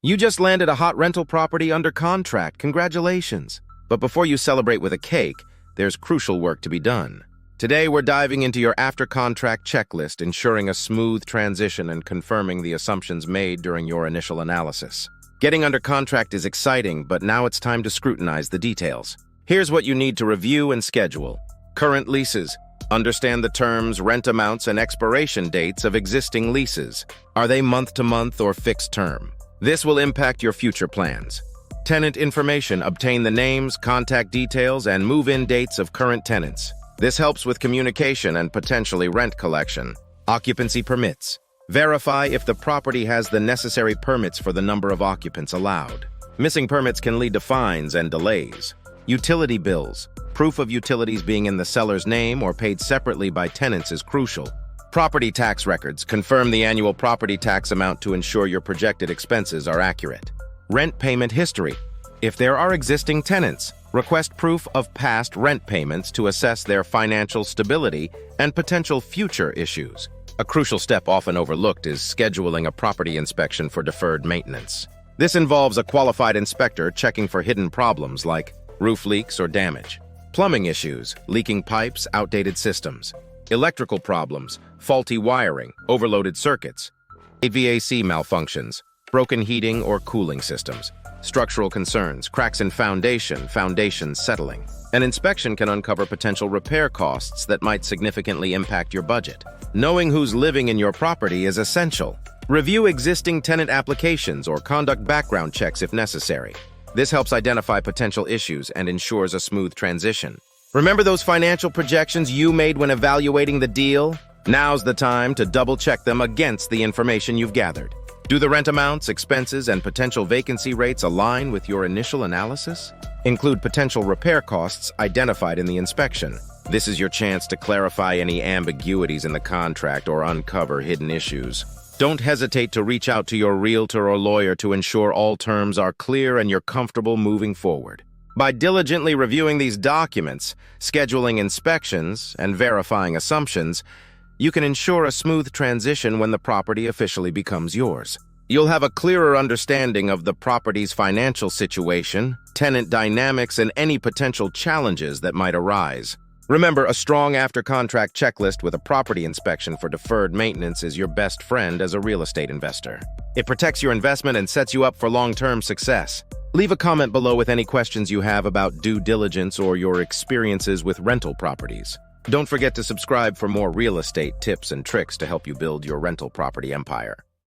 You just landed a hot rental property under contract. Congratulations. But before you celebrate with a cake, there's crucial work to be done. Today, we're diving into your after-contract checklist, ensuring a smooth transition and confirming the assumptions made during your initial analysis. Getting under contract is exciting, but now it's time to scrutinize the details. Here's what you need to review and schedule. Current leases. Understand the terms, rent amounts, and expiration dates of existing leases. Are they month-to-month or fixed term? This will impact your future plans. Tenant information. Obtain the names, contact details, and move-in dates of current tenants. This helps with communication and potentially rent collection. Occupancy permits. Verify if the property has the necessary permits for the number of occupants allowed. Missing permits can lead to fines and delays. Utility bills. Proof of utilities being in the seller's name or paid separately by tenants is crucial. Property tax records. Confirm the annual property tax amount to ensure your projected expenses are accurate. Rent payment history. If there are existing tenants, request proof of past rent payments to assess their financial stability and potential future issues. A crucial step often overlooked is scheduling a property inspection for deferred maintenance. This involves a qualified inspector checking for hidden problems like roof leaks or damage, plumbing issues, leaking pipes, outdated systems, electrical problems, faulty wiring, overloaded circuits, HVAC malfunctions, broken heating or cooling systems, structural concerns, cracks in foundation settling. An inspection can uncover potential repair costs that might significantly impact your budget. Knowing who's living in your property is essential. Review existing tenant applications or conduct background checks if necessary. This helps identify potential issues and ensures a smooth transition. Remember those financial projections you made when evaluating the deal? Now's the time to double-check them against the information you've gathered. Do the rent amounts, expenses, and potential vacancy rates align with your initial analysis? Include potential repair costs identified in the inspection. This is your chance to clarify any ambiguities in the contract or uncover hidden issues. Don't hesitate to reach out to your realtor or lawyer to ensure all terms are clear and you're comfortable moving forward. By diligently reviewing these documents, scheduling inspections, and verifying assumptions, you can ensure a smooth transition when the property officially becomes yours. You'll have a clearer understanding of the property's financial situation, tenant dynamics, and any potential challenges that might arise. Remember, a strong after-contract checklist with a property inspection for deferred maintenance is your best friend as a real estate investor. It protects your investment and sets you up for long-term success. Leave a comment below with any questions you have about due diligence or your experiences with rental properties. Don't forget to subscribe for more real estate tips and tricks to help you build your rental property empire.